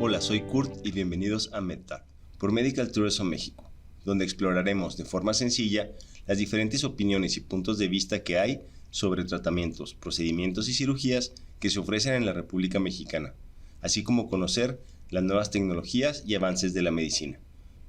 Hola, soy Kurt y bienvenidos a MedTalk por Medical Tourism México, donde exploraremos de forma sencilla las diferentes opiniones y puntos de vista que hay sobre tratamientos, procedimientos y cirugías que se ofrecen en la República Mexicana, así como conocer las nuevas tecnologías y avances de la medicina.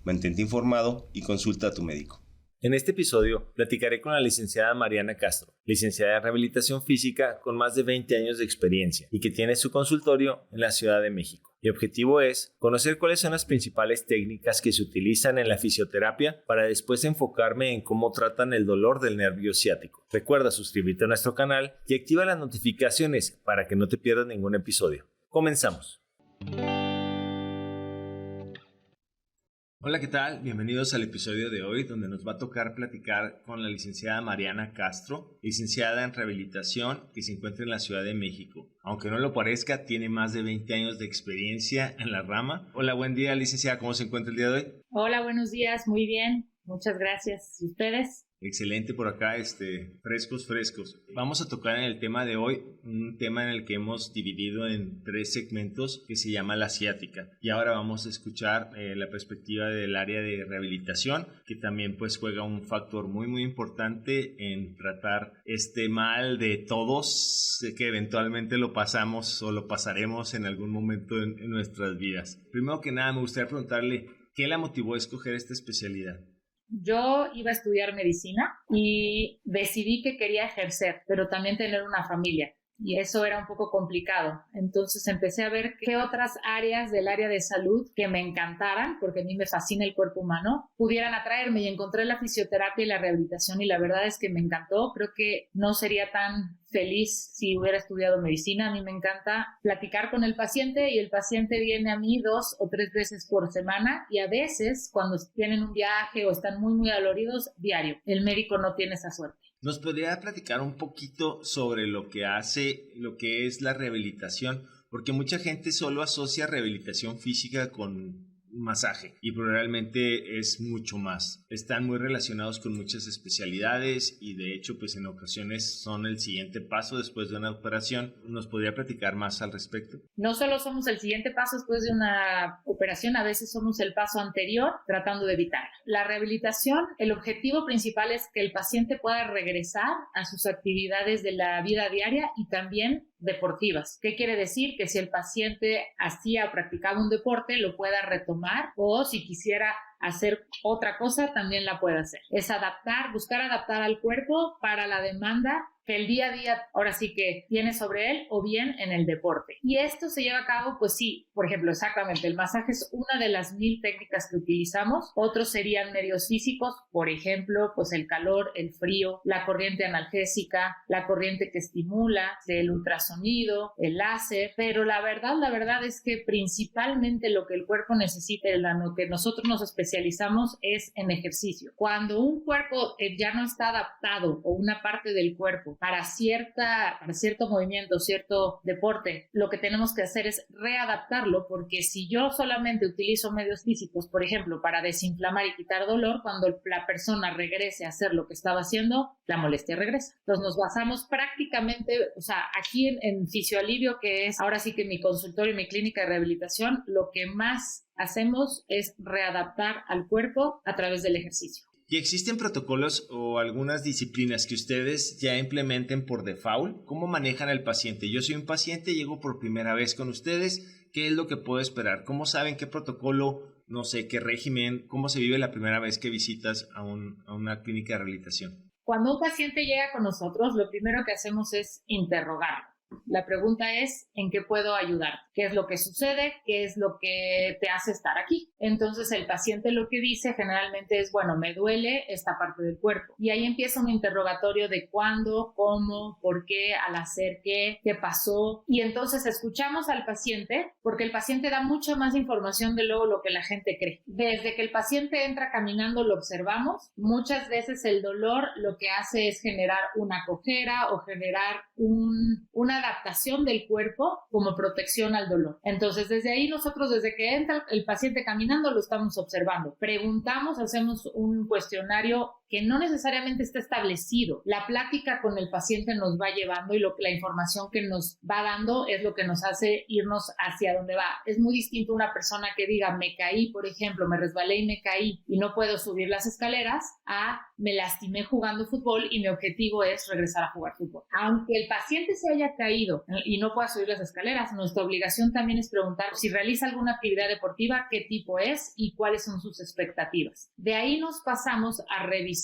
Mantente informado y consulta a tu médico. En este episodio platicaré con la licenciada Mariana Castro, licenciada en Rehabilitación Física con más de 20 años de experiencia y que tiene su consultorio en la Ciudad de México. Mi objetivo es conocer cuáles son las principales técnicas que se utilizan en la fisioterapia para después enfocarme en cómo tratan el dolor del nervio ciático. Recuerda suscribirte a nuestro canal y activa las notificaciones para que no te pierdas ningún episodio. Comenzamos. Hola, ¿qué tal? Bienvenidos al episodio de hoy donde nos va a tocar platicar con la licenciada Mariana Castro, licenciada en Rehabilitación que se encuentra en la Ciudad de México. Aunque no lo parezca, tiene más de 20 años de experiencia en la rama. Hola, buen día, licenciada. ¿Cómo se encuentra el día de hoy? Hola, buenos días. Muy bien. Muchas gracias. ¿Y ustedes? Excelente por acá, frescos. Vamos a tocar en el tema de hoy un tema en el que hemos dividido en 3 segmentos que se llama la ciática. Y ahora vamos a escuchar la perspectiva del área de rehabilitación, que también pues juega un factor muy importante en tratar este mal de todos, que eventualmente lo pasamos o lo pasaremos en algún momento en nuestras vidas. Primero que nada, me gustaría preguntarle, ¿qué la motivó a escoger esta especialidad? Yo iba a estudiar medicina y decidí que quería ejercer, pero también tener una familia. Y eso era un poco complicado. Entonces empecé a ver qué otras áreas del área de salud que me encantaran, porque a mí me fascina el cuerpo humano, pudieran atraerme, y encontré la fisioterapia y la rehabilitación y la verdad es que me encantó. Creo que no sería tan feliz si hubiera estudiado medicina. A mí me encanta platicar con el paciente y el paciente viene a mí 2 o 3 veces por semana y a veces cuando tienen un viaje o están muy doloridos, diario. El médico no tiene esa suerte. ¿Nos podría platicar un poquito sobre lo que es la rehabilitación? Porque mucha gente solo asocia rehabilitación física con masaje y realmente es mucho más. Están muy relacionados con muchas especialidades y de hecho pues en ocasiones son el siguiente paso después de una operación. ¿Nos podría platicar más al respecto? No solo somos el siguiente paso después de una operación, a veces somos el paso anterior tratando de evitarla. La rehabilitación, el objetivo principal es que el paciente pueda regresar a sus actividades de la vida diaria y también deportivas. ¿Qué quiere decir? Que si el paciente hacía o practicaba un deporte, lo pueda retomar o si quisiera hacer otra cosa, también la puede hacer. Es buscar adaptar al cuerpo para la demanda que el día a día ahora sí que tiene sobre él o bien en el deporte. Y esto se lleva a cabo, pues sí, por ejemplo, exactamente, el masaje es una de las 1000 técnicas que utilizamos. Otros serían medios físicos, por ejemplo, pues el calor, el frío, la corriente analgésica, la corriente que estimula, el ultrasonido, el láser, pero la verdad es que principalmente lo que el cuerpo necesita, en lo que nosotros nos especializamos es en ejercicio. Cuando un cuerpo ya no está adaptado o una parte del cuerpo para cierto movimiento, cierto deporte, lo que tenemos que hacer es readaptarlo, porque si yo solamente utilizo medios físicos, por ejemplo, para desinflamar y quitar dolor, cuando la persona regrese a hacer lo que estaba haciendo, la molestia regresa. Entonces nos basamos prácticamente, aquí en Fisioalivio, que es ahora sí que mi consultorio y mi clínica de rehabilitación, lo que más hacemos es readaptar al cuerpo a través del ejercicio. ¿Y existen protocolos o algunas disciplinas que ustedes ya implementen por default? ¿Cómo manejan al paciente? Yo soy un paciente, llego por primera vez con ustedes. ¿Qué es lo que puedo esperar? ¿Cómo saben qué protocolo, no sé, qué régimen, cómo se vive la primera vez que visitas a una clínica de rehabilitación? Cuando un paciente llega con nosotros, lo primero que hacemos es interrogarlo. La pregunta es, ¿en qué puedo ayudar? ¿Qué es lo que sucede? ¿Qué es lo que te hace estar aquí? Entonces el paciente lo que dice generalmente es, bueno, me duele esta parte del cuerpo. Y ahí empieza un interrogatorio de cuándo, cómo, por qué, al hacer qué pasó. Y entonces escuchamos al paciente porque el paciente da mucha más información de luego lo que la gente cree. Desde que el paciente entra caminando lo observamos. Muchas veces el dolor lo que hace es generar una cojera o generar una adaptación del cuerpo como protección al dolor. Entonces, desde ahí nosotros, desde que entra el paciente caminando, lo estamos observando. Preguntamos, hacemos un cuestionario que no necesariamente está establecido. La plática con el paciente nos va llevando y la información que nos va dando es lo que nos hace irnos hacia donde va. Es muy distinto una persona que diga, me caí, por ejemplo, me resbalé y me caí y no puedo subir las escaleras, a me lastimé jugando fútbol y mi objetivo es regresar a jugar fútbol. Aunque el paciente se haya caído y no pueda subir las escaleras, nuestra obligación también es preguntar si realiza alguna actividad deportiva, qué tipo es y cuáles son sus expectativas. De ahí nos pasamos a revisarlo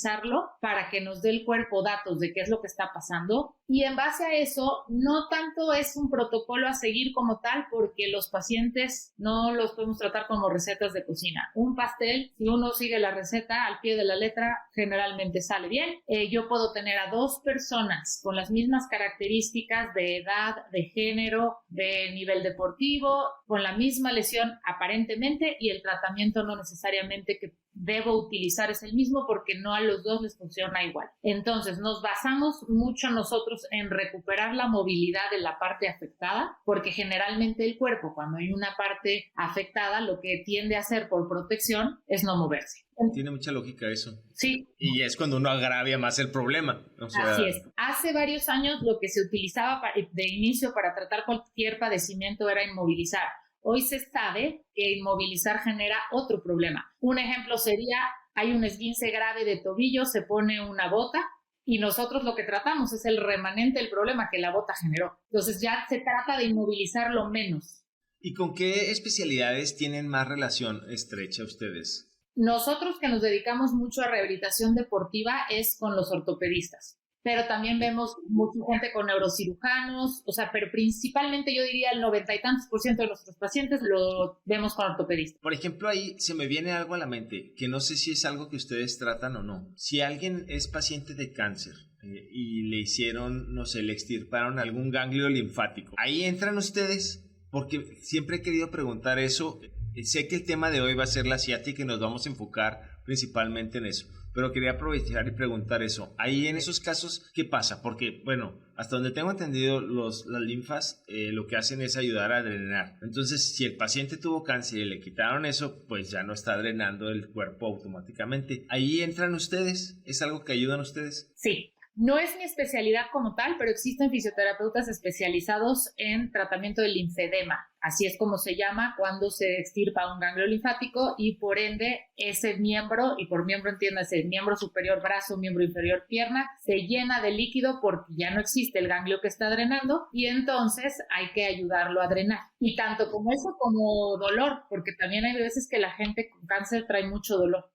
para que nos dé el cuerpo datos de qué es lo que está pasando, y en base a eso no tanto es un protocolo a seguir como tal, porque los pacientes no los podemos tratar como recetas de cocina. Un pastel, si uno sigue la receta al pie de la letra, generalmente sale bien. Yo puedo tener a 2 personas con las mismas características de edad, de género, de nivel deportivo, con la misma lesión aparentemente, y el tratamiento no necesariamente que debo utilizar es el mismo, porque no a los 2 les funciona igual. Entonces nos basamos mucho nosotros en recuperar la movilidad de la parte afectada, porque generalmente el cuerpo, cuando hay una parte afectada, lo que tiende a hacer por protección es no moverse. Tiene mucha lógica eso. Sí. Y es cuando uno agravia más el problema. Así es. Hace varios años lo que se utilizaba de inicio para tratar cualquier padecimiento era inmovilizar. Hoy se sabe que inmovilizar genera otro problema. Un ejemplo sería, hay un esguince grave de tobillo, se pone una bota y nosotros lo que tratamos es el remanente del problema que la bota generó. Entonces ya se trata de inmovilizarlo menos. ¿Y con qué especialidades tienen más relación estrecha ustedes? Nosotros, que nos dedicamos mucho a rehabilitación deportiva, es con los ortopedistas. Pero también vemos mucha gente con neurocirujanos, pero principalmente yo diría el 90 y tantos % de nuestros pacientes lo vemos con ortopedistas. Por ejemplo, ahí se me viene algo a la mente, que no sé si es algo que ustedes tratan o no. Si alguien es paciente de cáncer y le hicieron, no sé, le extirparon algún ganglio linfático, ¿ahí entran ustedes? Porque siempre he querido preguntar eso. Sé que el tema de hoy va a ser la ciática y nos vamos a enfocar principalmente en eso. Pero quería aprovechar y preguntar eso. Ahí en esos casos, ¿qué pasa? Porque, bueno, hasta donde tengo entendido, las linfas lo que hacen es ayudar a drenar. Entonces, si el paciente tuvo cáncer y le quitaron eso, pues ya no está drenando el cuerpo automáticamente. ¿Ahí entran ustedes? ¿Es algo que ayudan ustedes? Sí. No es mi especialidad como tal, pero existen fisioterapeutas especializados en tratamiento del linfedema. Así es como se llama cuando se extirpa un ganglio linfático y por ende ese miembro, y por miembro entiéndase miembro superior brazo, miembro inferior pierna, se llena de líquido porque ya no existe el ganglio que está drenando y entonces hay que ayudarlo a drenar. Y tanto como eso como dolor, porque también hay veces que la gente con cáncer trae mucho dolor.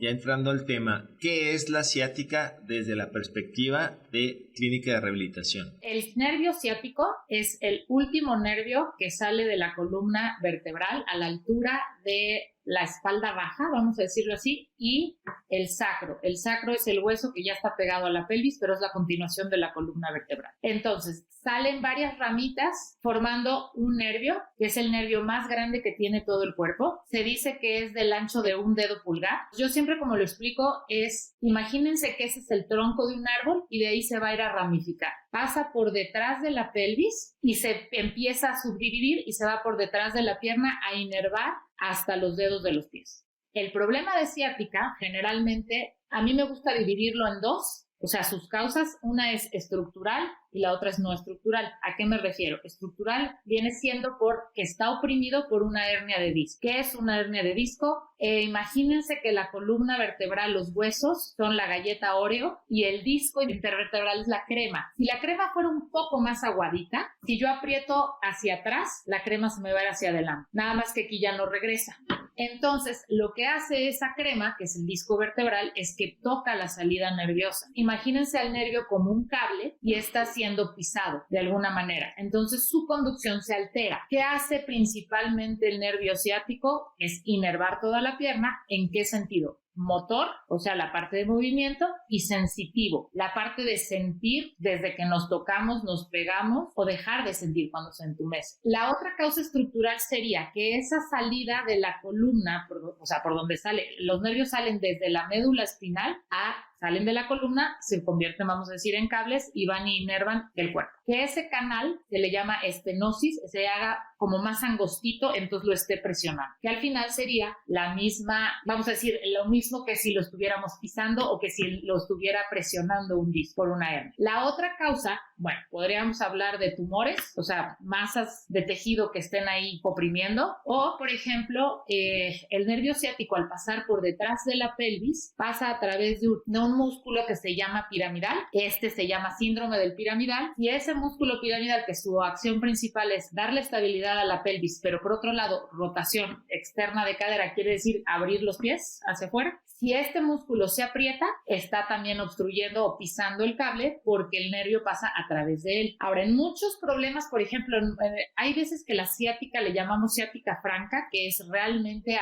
Ya entrando al tema, ¿qué es la ciática desde la perspectiva de clínica de rehabilitación? El nervio ciático es el último nervio que sale de la columna vertebral a la altura de la espalda baja, vamos a decirlo así, y el sacro. El sacro es el hueso que ya está pegado a la pelvis, pero es la continuación de la columna vertebral. Entonces, salen varias ramitas formando un nervio, que es el nervio más grande que tiene todo el cuerpo. Se dice que es del ancho de un dedo pulgar. Yo siempre, como lo explico, imagínense que ese es el tronco de un árbol y de ahí se va a ir a ramificar. Pasa por detrás de la pelvis y se empieza a subdividir y se va por detrás de la pierna a inervar hasta los dedos de los pies. El problema de ciática, generalmente, a mí me gusta dividirlo en 2, sus causas, una es estructural y la otra es no estructural. ¿A qué me refiero? Estructural viene siendo porque está oprimido por una hernia de disco. ¿Qué es una hernia de disco? Imagínense que la columna vertebral, los huesos, son la galleta Oreo y el disco intervertebral es la crema. Si la crema fuera un poco más aguadita, si yo aprieto hacia atrás, la crema se me va a ir hacia adelante. Nada más que aquí ya no regresa. Entonces, lo que hace esa crema, que es el disco vertebral, es que toca la salida nerviosa. Imagínense al nervio como un cable y está siendo pisado de alguna manera. Entonces, su conducción se altera. ¿Qué hace principalmente el nervio ciático? Es inervar toda la pierna. ¿En qué sentido? motor, o sea, la parte de movimiento, y sensitivo, la parte de sentir desde que nos tocamos, nos pegamos, o dejar de sentir cuando se entumece. La otra causa estructural sería que esa salida de la columna, por donde los nervios salen desde la médula espinal salen de la columna, se convierten, vamos a decir, en cables y van y inervan el cuerpo. Que ese canal se le llama estenosis, se haga como más angostito, entonces lo esté presionando. Que al final sería la misma, vamos a decir, lo mismo que si lo estuviéramos pisando o que si lo estuviera presionando un disco por una hernia. La otra causa, bueno, podríamos hablar de tumores, o sea, masas de tejido que estén ahí oprimiendo, o, por ejemplo, el nervio ciático al pasar por detrás de la pelvis pasa a través de un músculo que se llama piramidal. Este se llama síndrome del piramidal, y ese músculo piramidal, que su acción principal es darle estabilidad a la pelvis, pero por otro lado, rotación externa de cadera, quiere decir abrir los pies hacia afuera. Si este músculo se aprieta, está también obstruyendo o pisando el cable porque el nervio pasa a través de él. Ahora, en muchos problemas, por ejemplo, hay veces que la ciática le llamamos ciática franca, que es realmente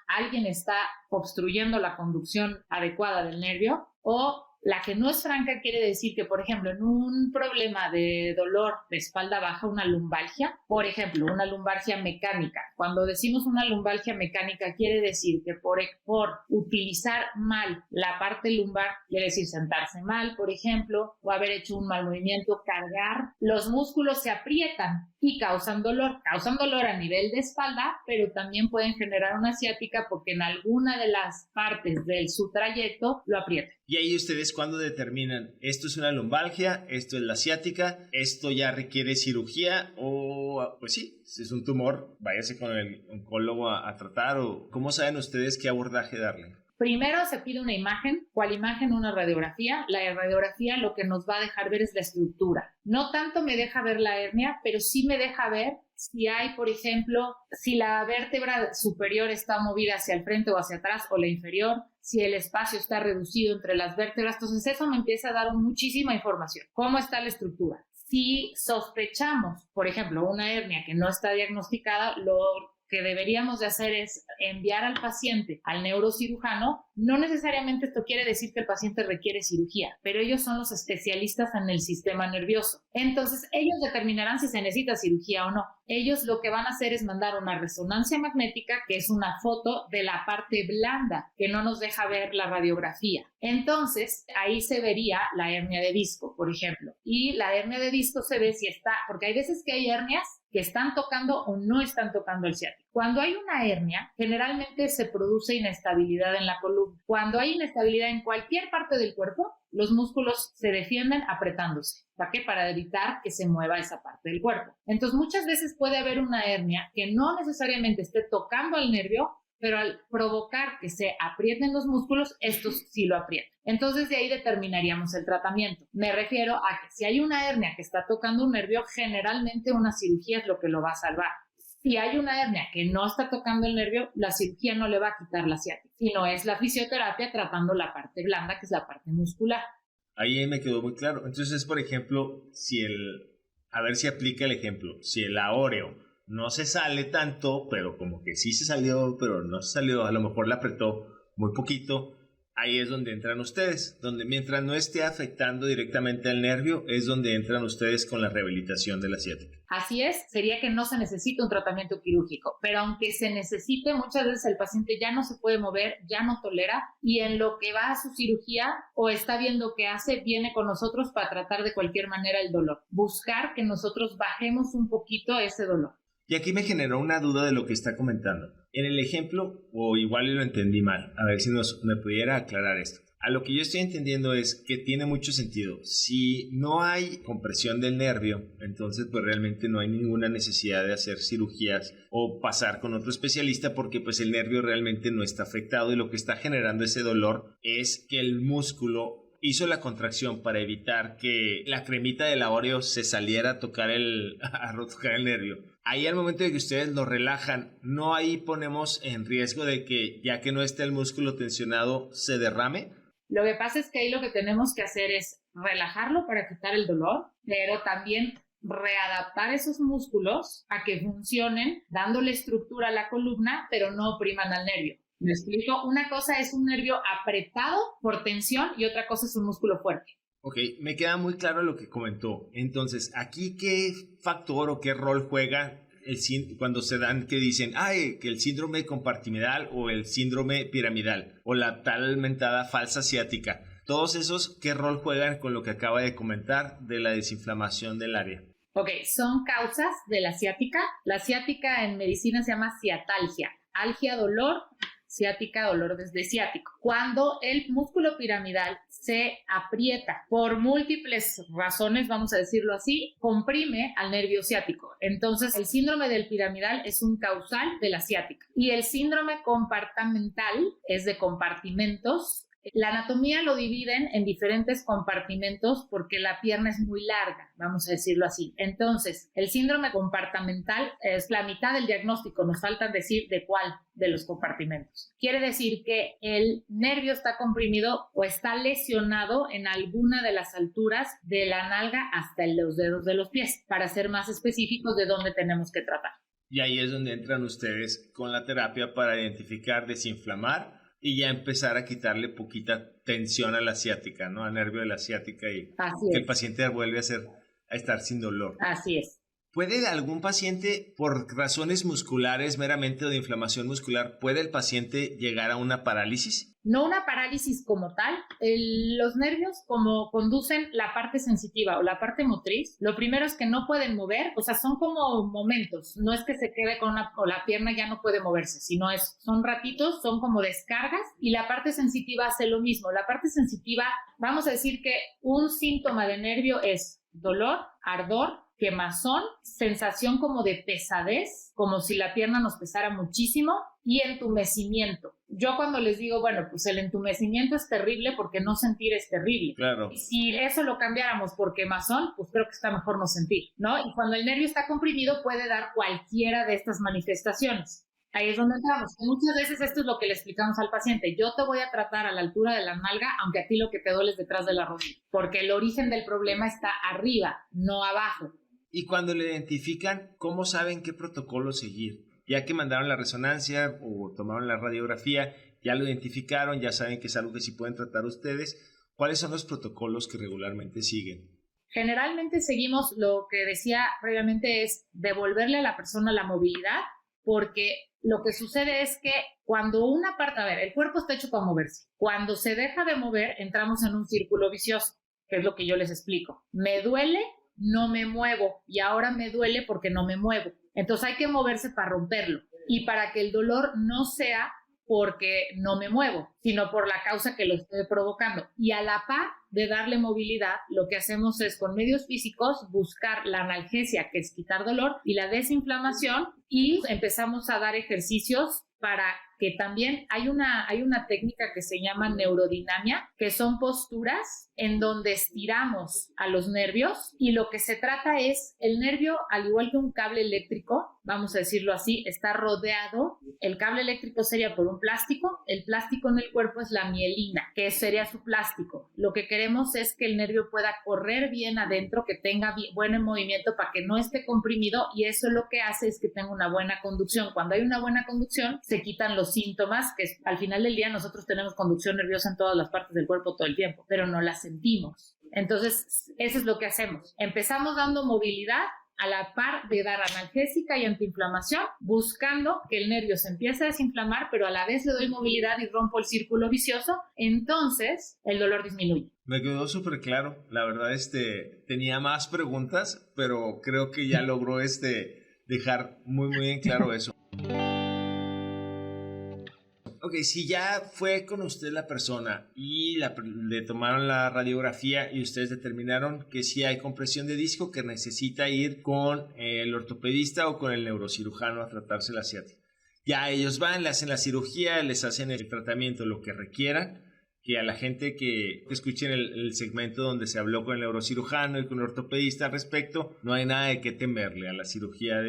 alguien está obstruyendo la conducción adecuada del nervio, o la que no es franca quiere decir que, por ejemplo, en un problema de dolor de espalda baja, una lumbalgia, por ejemplo, una lumbalgia mecánica. Cuando decimos una lumbalgia mecánica, quiere decir que por utilizar mal la parte lumbar, quiere decir sentarse mal, por ejemplo, o haber hecho un mal movimiento, cargar, los músculos se aprietan y causan dolor a nivel de espalda, pero también pueden generar una ciática porque en alguna de las partes de su trayecto lo aprietan. Y ahí ustedes, ¿cuándo determinan esto es una lumbalgia, esto es la ciática, esto ya requiere cirugía o, pues sí, si es un tumor, váyase con el oncólogo a tratar? O ¿cómo saben ustedes qué abordaje darle? Primero se pide una imagen. ¿Cuál imagen? Una radiografía. La radiografía lo que nos va a dejar ver es la estructura. No tanto me deja ver la hernia, pero sí me deja ver si hay, por ejemplo, si la vértebra superior está movida hacia el frente o hacia atrás, o la inferior, si el espacio está reducido entre las vértebras. Entonces eso me empieza a dar muchísima información. ¿Cómo está la estructura? Si sospechamos, por ejemplo, una hernia que no está diagnosticada, lo que deberíamos de hacer es enviar al paciente al neurocirujano. No necesariamente esto quiere decir que el paciente requiere cirugía, pero ellos son los especialistas en el sistema nervioso. Entonces, ellos determinarán si se necesita cirugía o no. Ellos lo que van a hacer es mandar una resonancia magnética, que es una foto de la parte blanda, que no nos deja ver la radiografía. Entonces, ahí se vería la hernia de disco, por ejemplo. Y la hernia de disco se ve si está, porque hay veces que hay hernias que están tocando o no están tocando el ciático. Cuando hay una hernia, generalmente se produce inestabilidad en la columna. Cuando hay inestabilidad en cualquier parte del cuerpo, los músculos se defienden apretándose. ¿Para qué? Para evitar que se mueva esa parte del cuerpo. Entonces, muchas veces puede haber una hernia que no necesariamente esté tocando al nervio, pero al provocar que se aprieten los músculos, estos sí lo aprietan. Entonces, de ahí determinaríamos el tratamiento. Me refiero a que si hay una hernia que está tocando un nervio, generalmente una cirugía es lo que lo va a salvar. Si hay una hernia que no está tocando el nervio, la cirugía no le va a quitar la ciática, sino es la fisioterapia tratando la parte blanda, que es la parte muscular. Ahí me quedó muy claro. Entonces, por ejemplo, a ver si aplica el ejemplo, si el aóreo no se sale tanto, pero como que sí se salió, pero no se salió, a lo mejor la apretó muy poquito, ahí es donde entran ustedes, donde mientras no esté afectando directamente al nervio, es donde entran ustedes con la rehabilitación de la ciática. Así es, sería que no se necesita un tratamiento quirúrgico, pero aunque se necesite, muchas veces el paciente ya no se puede mover, ya no tolera, y en lo que va a su cirugía o está viendo qué hace, viene con nosotros para tratar de cualquier manera el dolor. Buscar que nosotros bajemos un poquito ese dolor. Y aquí me generó una duda de lo que está comentando. En el ejemplo, o igual lo entendí mal, a ver si me pudiera aclarar esto. A lo que yo estoy entendiendo es que tiene mucho sentido. Si no hay compresión del nervio, entonces pues realmente no hay ninguna necesidad de hacer cirugías o pasar con otro especialista porque pues el nervio realmente no está afectado y lo que está generando ese dolor es que el músculo hizo la contracción para evitar que la cremita del aóreo se saliera a tocar el nervio. Ahí al momento de que ustedes lo relajan, ¿no ahí ponemos en riesgo de que ya que no esté el músculo tensionado se derrame? Lo que pasa es que ahí lo que tenemos que hacer es relajarlo para quitar el dolor, pero también readaptar esos músculos a que funcionen dándole estructura a la columna, pero no opriman al nervio. ¿Me explico? Una cosa es un nervio apretado por tensión y otra cosa es un músculo fuerte. Ok, me queda muy claro lo que comentó. Entonces, ¿aquí qué factor o qué rol juega cuando se dan que dicen, que el síndrome compartimental o el síndrome piramidal o la tal mentada falsa ciática? Todos esos, ¿qué rol juegan con lo que acaba de comentar de la desinflamación del área? Ok, son causas de la ciática. La ciática en medicina se llama ciatalgia. Algia, dolor, ciática, dolor desde ciático. Cuando el músculo piramidal se aprieta por múltiples razones, vamos a decirlo así, comprime al nervio ciático. Entonces, el síndrome del piramidal es un causal de la ciática. Y el síndrome compartimental es de compartimentos. La anatomía lo dividen en diferentes compartimentos porque la pierna es muy larga, vamos a decirlo así. Entonces, el síndrome compartimental es la mitad del diagnóstico, nos falta decir de cuál de los compartimentos. Quiere decir que el nervio está comprimido o está lesionado en alguna de las alturas de la nalga hasta los dedos de los pies, para ser más específicos de dónde tenemos que tratar. Y ahí es donde entran ustedes con la terapia para identificar, desinflamar y ya empezar a quitarle poquita tensión a la ciática, ¿no? Al nervio de la ciática y que el paciente vuelve a estar sin dolor. Así es. ¿Puede algún paciente, por razones musculares meramente o de inflamación muscular, puede el paciente llegar a una parálisis? No una parálisis como tal. Los nervios, como conducen la parte sensitiva o la parte motriz, lo primero es que no pueden mover, o sea, son como momentos. No es que se quede con o la pierna ya no puede moverse, sino son ratitos, son como descargas, y la parte sensitiva hace lo mismo. La parte sensitiva, vamos a decir que un síntoma de nervio es dolor, ardor, quemazón, sensación como de pesadez, como si la pierna nos pesara muchísimo, y entumecimiento. Yo cuando les digo, bueno, pues el entumecimiento es terrible porque no sentir es terrible. Claro. Si eso lo cambiáramos por quemazón, pues creo que está mejor no sentir, ¿no? Y cuando el nervio está comprimido puede dar cualquiera de estas manifestaciones. Ahí es donde entramos. Muchas veces esto es lo que le explicamos al paciente. Yo te voy a tratar a la altura de la nalga, aunque a ti lo que te duele es detrás de la rodilla, porque el origen del problema está arriba, no abajo. Y cuando le identifican, ¿cómo saben qué protocolo seguir? Ya que mandaron la resonancia o tomaron la radiografía, ya lo identificaron, ya saben que es algo que sí pueden tratar ustedes. ¿Cuáles son los protocolos que regularmente siguen? Generalmente seguimos lo que decía previamente, es devolverle a la persona la movilidad, porque lo que sucede es que cuando una parte, el cuerpo está hecho para moverse. Cuando se deja de mover, entramos en un círculo vicioso, que es lo que yo les explico. Me duele, no me muevo, y ahora me duele porque no me muevo. Entonces hay que moverse para romperlo y para que el dolor no sea porque no me muevo, sino por la causa que lo estoy provocando. Y a la par de darle movilidad, lo que hacemos es con medios físicos buscar la analgesia, que es quitar dolor, y la desinflamación, y empezamos a dar ejercicios para que también hay una técnica que se llama neurodinamia, que son posturas en donde estiramos a los nervios, y lo que se trata es, el nervio, al igual que un cable eléctrico, vamos a decirlo así, está rodeado. El cable eléctrico sería por un plástico, el plástico en el cuerpo es la mielina, que sería su plástico. Lo que queremos es que el nervio pueda correr bien adentro, que tenga buen movimiento para que no esté comprimido, y eso lo que hace es que tenga una buena conducción. Cuando hay una buena conducción, se quitan los síntomas, que al final del día nosotros tenemos conducción nerviosa en todas las partes del cuerpo todo el tiempo, pero no la sentimos. Entonces, eso es lo que hacemos. Empezamos dando movilidad a la par de dar analgésica y antiinflamación, buscando que el nervio se empiece a desinflamar, pero a la vez le doy movilidad y rompo el círculo vicioso, entonces el dolor disminuye. Me quedó súper claro. La verdad, tenía más preguntas, pero creo que ya logró dejar muy, muy en claro eso. Ok, si ya fue con usted la persona y le tomaron la radiografía y ustedes determinaron que sí hay compresión de disco, que necesita ir con el ortopedista o con el neurocirujano a tratarse la ciática. Ya ellos van, le hacen la cirugía, les hacen el tratamiento, lo que requieran, que a la gente que escuchen el segmento donde se habló con el neurocirujano y con el ortopedista al respecto, no hay nada de qué temerle a la cirugía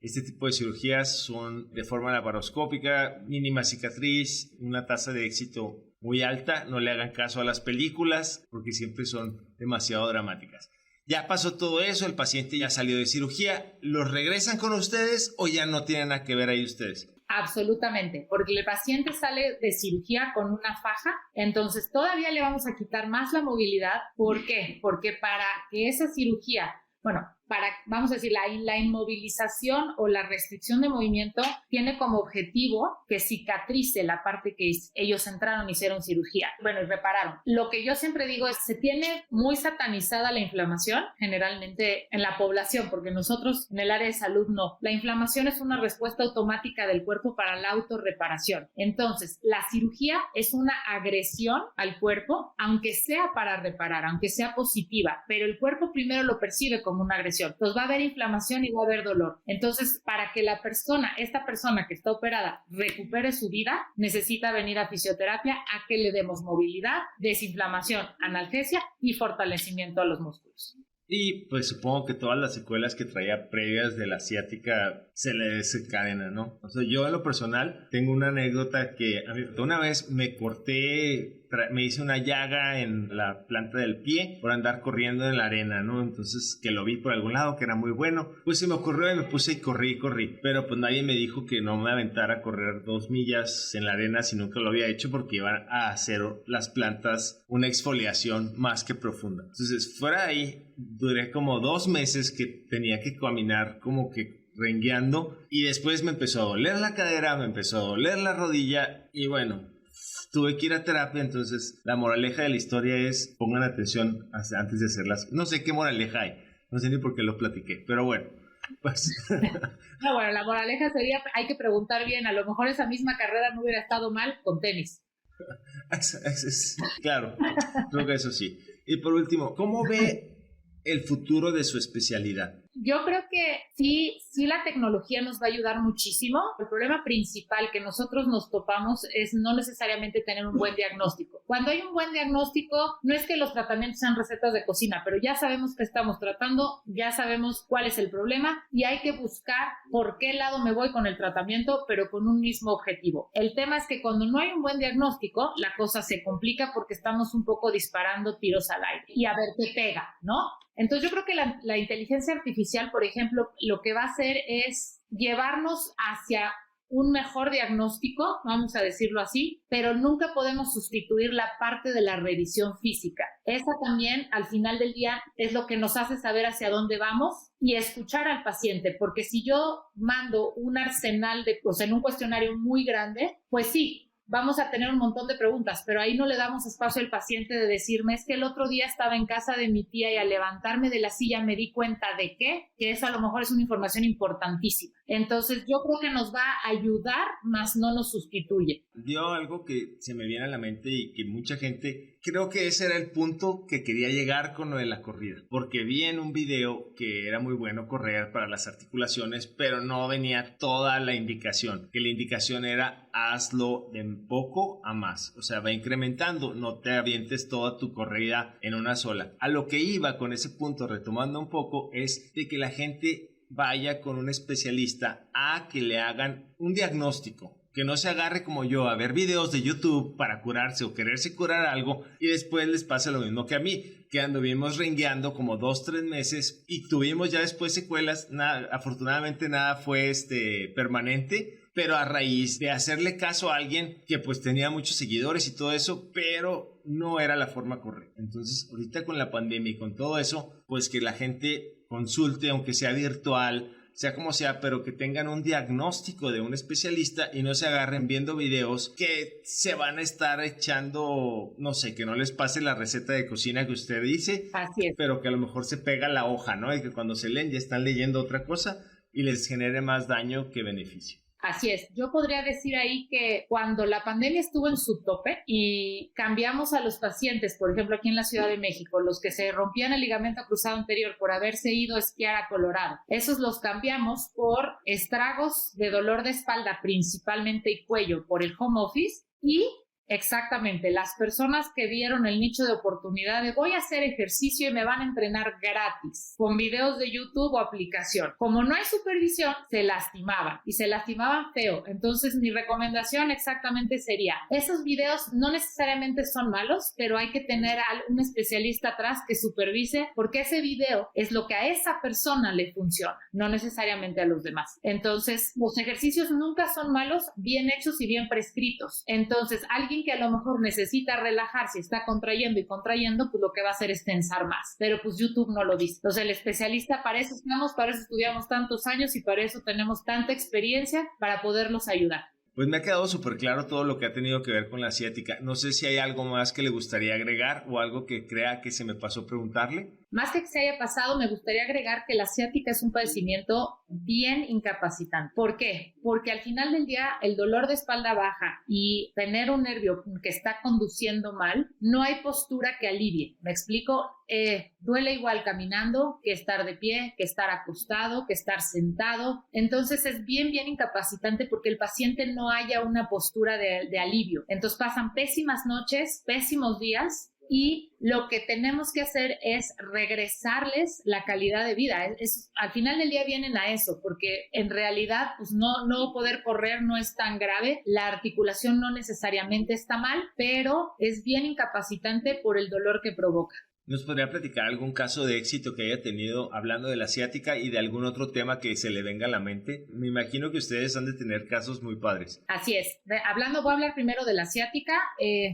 Este tipo de cirugías son de forma laparoscópica, mínima cicatriz, una tasa de éxito muy alta. No le hagan caso a las películas porque siempre son demasiado dramáticas. Ya pasó todo eso, el paciente ya salió de cirugía. ¿Los regresan con ustedes o ya no tienen nada que ver ahí ustedes? Absolutamente, porque el paciente sale de cirugía con una faja, entonces todavía le vamos a quitar más la movilidad. ¿Por qué? Porque para que esa cirugía, vamos a decir, la inmovilización o la restricción de movimiento tiene como objetivo que cicatrice la parte que ellos entraron y hicieron cirugía, y repararon. Lo que yo siempre digo es, se tiene muy satanizada la inflamación, generalmente en la población, porque nosotros en el área de salud no. La inflamación es una respuesta automática del cuerpo para la autorreparación. Entonces, la cirugía es una agresión al cuerpo, aunque sea para reparar, aunque sea positiva, pero el cuerpo primero lo percibe como una agresión. Entonces va a haber inflamación y va a haber dolor. Entonces, para que esta persona que está operada recupere su vida, necesita venir a fisioterapia a que le demos movilidad, desinflamación, analgesia y fortalecimiento a los músculos. Y pues supongo que todas las secuelas que traía previas de la ciática se le desencadenan, ¿no? O sea, yo en lo personal tengo una anécdota que una vez me corté, me hice una llaga en la planta del pie por andar corriendo en la arena, ¿no? Entonces, que lo vi por algún lado, que era muy bueno, pues se me ocurrió y me puse y corrí, pero pues nadie me dijo que no me aventara a correr 2 millas en la arena si nunca lo había hecho, porque iban a hacer las plantas una exfoliación más que profunda. Entonces, fuera de ahí, duré como 2 meses que tenía que caminar como que rengueando, y después me empezó a doler la cadera, me empezó a doler la rodilla, y bueno, tuve que ir a terapia. Entonces la moraleja de la historia es: pongan atención antes de hacerlas. No sé qué moraleja hay, no sé ni por qué lo platiqué, pero bueno, pues no, la moraleja sería, hay que preguntar bien, a lo mejor esa misma carrera no hubiera estado mal con tenis. Claro, creo que eso sí. Y por último, ¿cómo ve el futuro de su especialidad? Yo creo que sí la tecnología nos va a ayudar muchísimo. El problema principal que nosotros nos topamos es no necesariamente tener un buen diagnóstico. Cuando hay un buen diagnóstico, no es que los tratamientos sean recetas de cocina, pero ya sabemos qué estamos tratando, ya sabemos cuál es el problema y hay que buscar por qué lado me voy con el tratamiento, pero con un mismo objetivo. El tema es que cuando no hay un buen diagnóstico, la cosa se complica porque estamos un poco disparando tiros al aire y a ver qué pega, ¿no? Entonces yo creo que la inteligencia artificial, por ejemplo, lo que va a hacer es llevarnos hacia un mejor diagnóstico, vamos a decirlo así, pero nunca podemos sustituir la parte de la revisión física. Esa también, al final del día, es lo que nos hace saber hacia dónde vamos y escuchar al paciente, porque si yo mando un arsenal en un cuestionario muy grande, pues sí, vamos a tener un montón de preguntas, pero ahí no le damos espacio al paciente de decirme, es que el otro día estaba en casa de mi tía y al levantarme de la silla me di cuenta de que eso a lo mejor es una información importantísima. Entonces yo creo que nos va a ayudar, más no nos sustituye. Dio algo que se me viene a la mente y que mucha gente, creo que ese era el punto que quería llegar con lo de la corrida, porque vi en un video que era muy bueno correr para las articulaciones, pero no venía toda la indicación, que la indicación era hazlo de poco a más, o sea, va incrementando, no te avientes toda tu corrida en una sola. A lo que iba con ese punto, retomando un poco, es de que la gente vaya con un especialista a que le hagan un diagnóstico, que no se agarre como yo a ver videos de YouTube para curarse o quererse curar algo y después les pasa lo mismo que a mí, que anduvimos rengueando como 2-3 meses y tuvimos ya después secuelas. Afortunadamente nada fue permanente, pero a raíz de hacerle caso a alguien que pues tenía muchos seguidores y todo eso, pero no era la forma correcta. Entonces ahorita con la pandemia y con todo eso, pues que la gente consulte, aunque sea virtual, sea como sea, pero que tengan un diagnóstico de un especialista y no se agarren viendo videos que se van a estar echando, no sé, que no les pase la receta de cocina que usted dice. Así es. Pero que a lo mejor se pega la hoja, ¿no? Y que cuando se leen ya están leyendo otra cosa y les genere más daño que beneficio. Así es, yo podría decir ahí que cuando la pandemia estuvo en su tope y cambiamos a los pacientes, por ejemplo aquí en la Ciudad de México, los que se rompían el ligamento cruzado anterior por haberse ido a esquiar a Colorado, esos los cambiamos por estragos de dolor de espalda principalmente y cuello por el home office y Exactamente, las personas que vieron el nicho de oportunidad de voy a hacer ejercicio y me van a entrenar gratis con videos de YouTube o aplicación. Como no hay supervisión, se lastimaban y se lastimaban feo. Entonces mi recomendación exactamente sería, esos videos no necesariamente son malos, pero hay que tener a un especialista atrás que supervise porque ese video es lo que a esa persona le funciona, no necesariamente a los demás. Entonces los ejercicios nunca son malos, bien hechos y bien prescritos. Entonces alguien que a lo mejor necesita relajarse, está contrayendo y contrayendo, pues lo que va a hacer es tensar más. Pero pues YouTube no lo dice. Entonces el especialista, para eso estamos, para eso estudiamos tantos años y para eso tenemos tanta experiencia para poderlos ayudar. Pues me ha quedado súper claro todo lo que ha tenido que ver con la ciática. No sé si hay algo más que le gustaría agregar o algo que crea que se me pasó preguntarle. Más que se haya pasado, me gustaría agregar que la ciática es un padecimiento bien incapacitante. ¿Por qué? Porque al final del día el dolor de espalda baja y tener un nervio que está conduciendo mal, no hay postura que alivie. ¿Me explico? Duele igual caminando que estar de pie, que estar acostado, que estar sentado. Entonces es bien incapacitante porque el paciente no haya una postura de alivio. Entonces pasan pésimas noches, pésimos días. Y lo que tenemos que hacer es regresarles la calidad de vida. Al final del día vienen a eso, porque en realidad pues no poder correr no es tan grave, la articulación no necesariamente está mal, pero es bien incapacitante por el dolor que provoca. ¿Nos podría platicar algún caso de éxito que haya tenido hablando de la ciática y de algún otro tema que se le venga a la mente? Me imagino que ustedes han de tener casos muy padres. Así es. Voy a hablar primero de la ciática.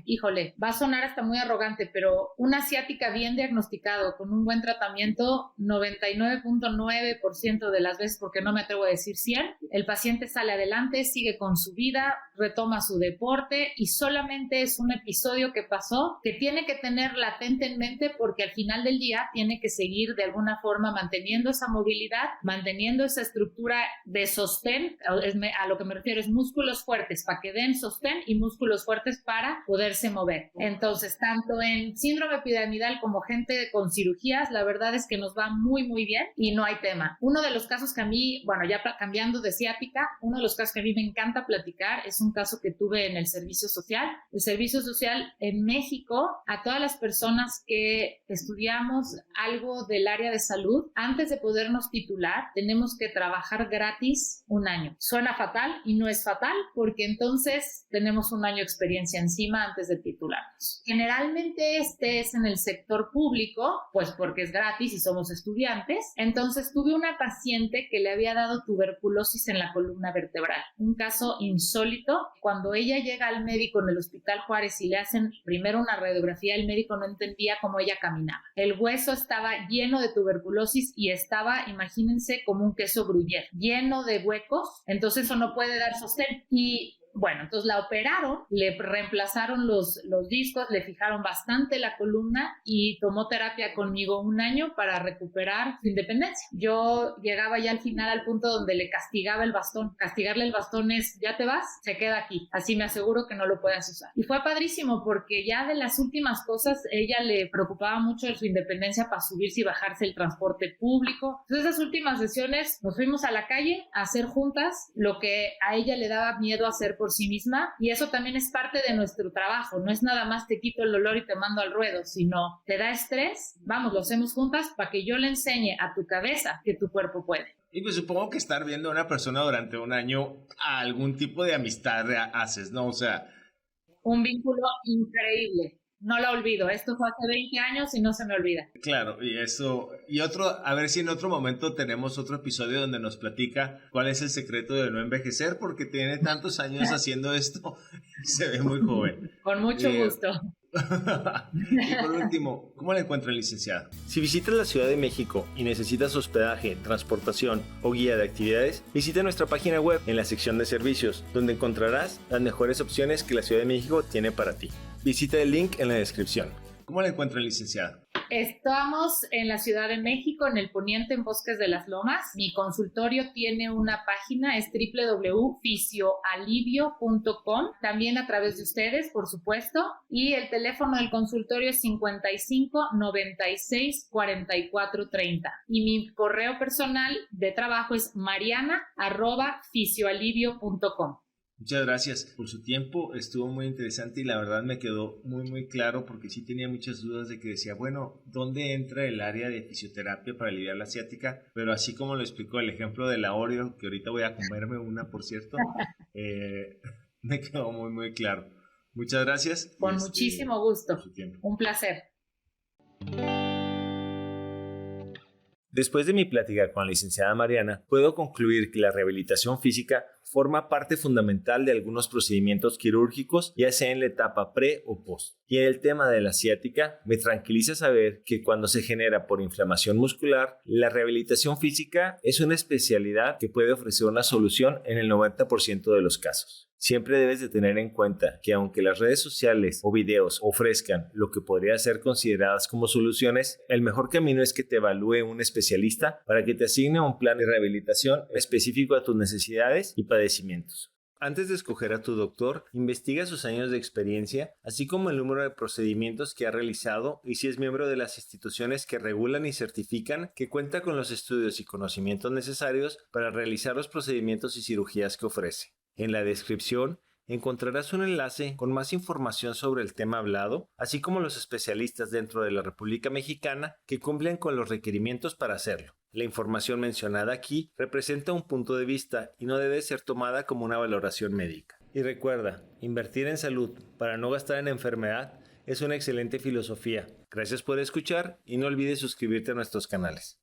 Híjole, va a sonar hasta muy arrogante, pero una ciática bien diagnosticado, con un buen tratamiento, 99.9% de las veces, porque no me atrevo a decir 100, el paciente sale adelante, sigue con su vida, retoma su deporte y solamente es un episodio que pasó que tiene que tener latente en mente porque al final del día tiene que seguir de alguna forma manteniendo esa movilidad, manteniendo esa estructura de sostén. A lo que me refiero es músculos fuertes para que den sostén y músculos fuertes para poderse mover. Entonces, tanto en síndrome piramidal como gente con cirugías, la verdad es que nos va muy bien y no hay tema. Uno de los casos que a mí, bueno, ya cambiando de ciática, uno de los casos que a mí me encanta platicar es un caso que tuve en el servicio social. El servicio social en México, a todas las personas que estudiamos algo del área de salud, antes de podernos titular, tenemos que trabajar gratis un año. Suena fatal y no es fatal porque entonces tenemos un año de experiencia encima antes de titularnos. Generalmente este es en el sector público, pues porque es gratis y somos estudiantes. Entonces tuve una paciente que le había dado tuberculosis en la columna vertebral. Un caso insólito. Cuando ella llega al médico en el Hospital Juárez y le hacen primero una radiografía, el médico no entendía cómo ella caminaba. El hueso estaba lleno de tuberculosis y estaba, imagínense, como un queso gruyere, lleno de huecos, entonces eso no puede dar sostén. Y bueno, entonces la operaron, le reemplazaron los discos, le fijaron bastante la columna y tomó terapia conmigo un año para recuperar su independencia. Yo llegaba ya al final al punto donde le castigaba el bastón. Castigarle el bastón es, ya te vas, se queda aquí. Así me aseguro que no lo puedas usar. Y fue padrísimo porque ya de las últimas cosas, ella le preocupaba mucho de su independencia para subirse y bajarse el transporte público. Entonces esas últimas sesiones nos fuimos a la calle a hacer juntas lo que a ella le daba miedo hacer por sí misma, y eso también es parte de nuestro trabajo. No es nada más te quito el dolor y te mando al ruedo, sino te da estrés, vamos, lo hacemos juntas para que yo le enseñe a tu cabeza que tu cuerpo puede. Y pues supongo que estar viendo a una persona durante un año, algún tipo de amistad haces, ¿no? O sea, un vínculo increíble. No la olvido, esto fue hace 20 años y no se me olvida. Claro, y eso, y otro, a ver si en otro momento tenemos otro episodio donde nos platica cuál es el secreto de no envejecer, porque tiene tantos años haciendo esto, se ve muy joven. Con mucho gusto. Y por último, ¿cómo la encuentra el licenciado? Si visitas la Ciudad de México y necesitas hospedaje, transportación o guía de actividades, visita nuestra página web en la sección de servicios, donde encontrarás las mejores opciones que la Ciudad de México tiene para ti. Visita el link en la descripción. ¿Cómo la encuentra el licenciado? Estamos en la Ciudad de México, en el Poniente, en Bosques de las Lomas. Mi consultorio tiene una página, es www.fisioalivio.com, también a través de ustedes, por supuesto. Y el teléfono del consultorio es 55 96 44 30. Y mi correo personal de trabajo es mariana@fisioalivio.com. Muchas gracias por su tiempo, estuvo muy interesante y la verdad me quedó muy claro porque sí tenía muchas dudas de que decía, bueno, ¿dónde entra el área de fisioterapia para aliviar la ciática? Pero así como lo explicó el ejemplo de la Oreo, que ahorita voy a comerme una, por cierto, me quedó muy claro. Muchas gracias. Con muchísimo gusto. Por su tiempo. Un placer. Después de mi plática con la licenciada Mariana, puedo concluir que la rehabilitación física forma parte fundamental de algunos procedimientos quirúrgicos, ya sea en la etapa pre o post. Y en el tema de la ciática, me tranquiliza saber que cuando se genera por inflamación muscular, la rehabilitación física es una especialidad que puede ofrecer una solución en el 90% de los casos. Siempre debes de tener en cuenta que aunque las redes sociales o videos ofrezcan lo que podría ser consideradas como soluciones, el mejor camino es que te evalúe un especialista para que te asigne un plan de rehabilitación específico a tus necesidades y padecimientos. Antes de escoger a tu doctor, investiga sus años de experiencia, así como el número de procedimientos que ha realizado y si es miembro de las instituciones que regulan y certifican que cuenta con los estudios y conocimientos necesarios para realizar los procedimientos y cirugías que ofrece. En la descripción encontrarás un enlace con más información sobre el tema hablado, así como los especialistas dentro de la República Mexicana que cumplen con los requerimientos para hacerlo. La información mencionada aquí representa un punto de vista y no debe ser tomada como una valoración médica. Y recuerda, invertir en salud para no gastar en enfermedad es una excelente filosofía. Gracias por escuchar y no olvides suscribirte a nuestros canales.